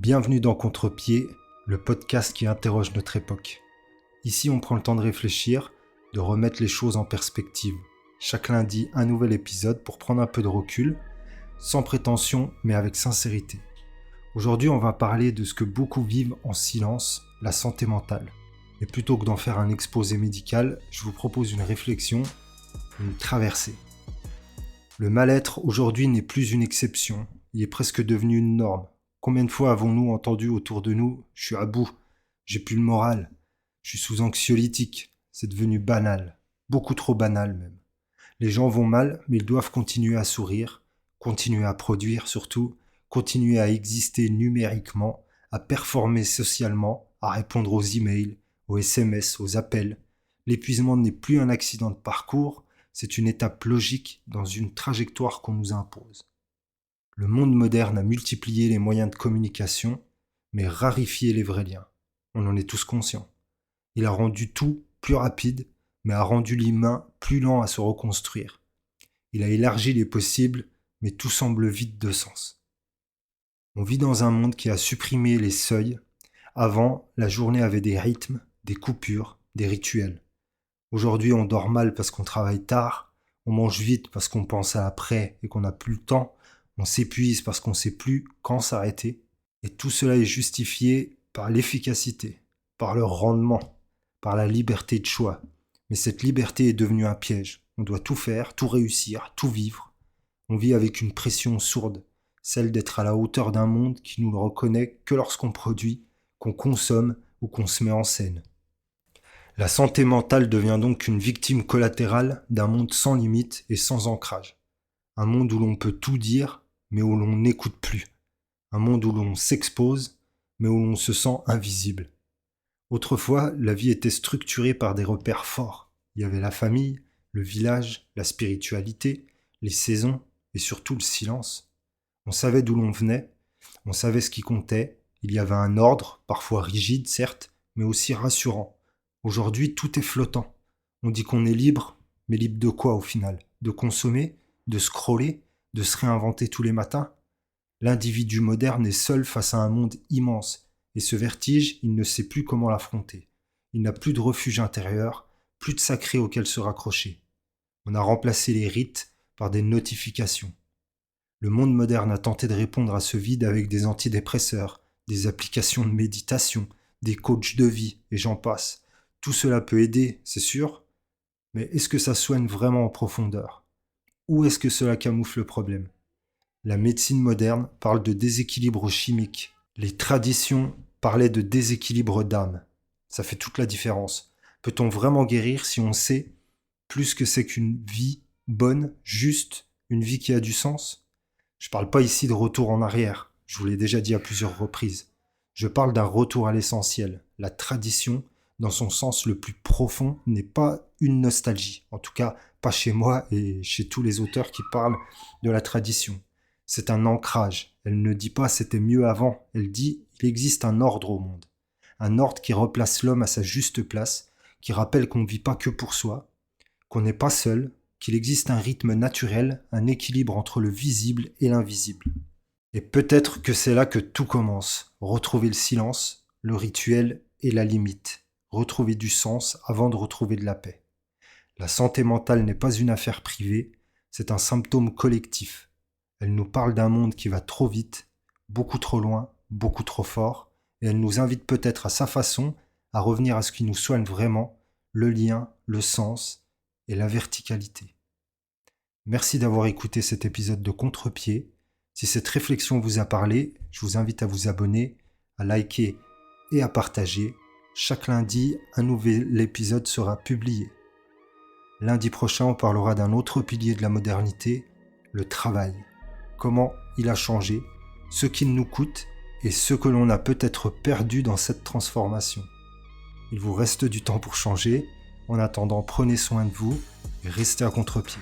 Bienvenue dans Contre-pied, le podcast qui interroge notre époque. Ici, on prend le temps de réfléchir, de remettre les choses en perspective. Chaque lundi, un nouvel épisode pour prendre un peu de recul, sans prétention, mais avec sincérité. Aujourd'hui, on va parler de ce que beaucoup vivent en silence, la santé mentale. Et plutôt que d'en faire un exposé médical, je vous propose une réflexion, une traversée. Le mal-être aujourd'hui n'est plus une exception, il est presque devenu une norme. Combien de fois avons-nous entendu autour de nous « je suis à bout, j'ai plus le moral, je suis sous anxiolytique ». C'est devenu banal, beaucoup trop banal même. Les gens vont mal, mais ils doivent continuer à sourire, continuer à produire surtout, continuer à exister numériquement, à performer socialement, à répondre aux emails, aux SMS, aux appels. L'épuisement n'est plus un accident de parcours, c'est une étape logique dans une trajectoire qu'on nous impose. Le monde moderne a multiplié les moyens de communication, mais rarifié les vrais liens. On en est tous conscients. Il a rendu tout plus rapide, mais a rendu l'humain plus lent à se reconstruire. Il a élargi les possibles, mais tout semble vide de sens. On vit dans un monde qui a supprimé les seuils. Avant, la journée avait des rythmes, des coupures, des rituels. Aujourd'hui, on dort mal parce qu'on travaille tard, on mange vite parce qu'on pense à après et qu'on n'a plus le temps, on s'épuise parce qu'on ne sait plus quand s'arrêter. Et tout cela est justifié par l'efficacité, par le rendement, par la liberté de choix. Mais cette liberté est devenue un piège. On doit tout faire, tout réussir, tout vivre. On vit avec une pression sourde, celle d'être à la hauteur d'un monde qui nous le reconnaît que lorsqu'on produit, qu'on consomme ou qu'on se met en scène. La santé mentale devient donc une victime collatérale d'un monde sans limite et sans ancrage. Un monde où l'on peut tout dire, mais où l'on n'écoute plus. Un monde où l'on s'expose, mais où l'on se sent invisible. Autrefois, la vie était structurée par des repères forts. Il y avait la famille, le village, la spiritualité, les saisons et surtout le silence. On savait d'où l'on venait, on savait ce qui comptait, il y avait un ordre, parfois rigide certes, mais aussi rassurant. Aujourd'hui, tout est flottant. On dit qu'on est libre, mais libre de quoi au final ? De consommer ? De scroller ? De se réinventer tous les matins ? L'individu moderne est seul face à un monde immense, et ce vertige, il ne sait plus comment l'affronter. Il n'a plus de refuge intérieur, plus de sacré auquel se raccrocher. On a remplacé les rites par des notifications. Le monde moderne a tenté de répondre à ce vide avec des antidépresseurs, des applications de méditation, des coachs de vie, et j'en passe. Tout cela peut aider, c'est sûr, mais est-ce que ça soigne vraiment en profondeur ? Où est-ce que cela camoufle le problème ? La médecine moderne parle de déséquilibre chimique. Les traditions parlaient de déséquilibre d'âme. Ça fait toute la différence. Peut-on vraiment guérir si on sait plus que c'est qu'une vie bonne, juste, une vie qui a du sens ? Je ne parle pas ici de retour en arrière, je vous l'ai déjà dit à plusieurs reprises. Je parle d'un retour à l'essentiel. La tradition, dans son sens le plus profond, n'est pas une nostalgie. En tout cas, pas chez moi et chez tous les auteurs qui parlent de la tradition. C'est un ancrage. Elle ne dit pas « c'était mieux avant », elle dit « il existe un ordre au monde ». Un ordre qui replace l'homme à sa juste place, qui rappelle qu'on ne vit pas que pour soi, qu'on n'est pas seul, qu'il existe un rythme naturel, un équilibre entre le visible et l'invisible. Et peut-être que c'est là que tout commence. Retrouver le silence, le rituel et la limite. Retrouver du sens avant de retrouver de la paix. La santé mentale n'est pas une affaire privée, c'est un symptôme collectif. Elle nous parle d'un monde qui va trop vite, beaucoup trop loin, beaucoup trop fort, et elle nous invite peut-être à sa façon à revenir à ce qui nous soigne vraiment, le lien, le sens et la verticalité. Merci d'avoir écouté cet épisode de Contre-pied. Si cette réflexion vous a parlé, je vous invite à vous abonner, à liker et à partager. Chaque lundi, un nouvel épisode sera publié. Lundi prochain, on parlera d'un autre pilier de la modernité, le travail. Comment il a changé, ce qu'il nous coûte et ce que l'on a peut-être perdu dans cette transformation. Il vous reste du temps pour changer. En attendant, prenez soin de vous et restez à contre-pied.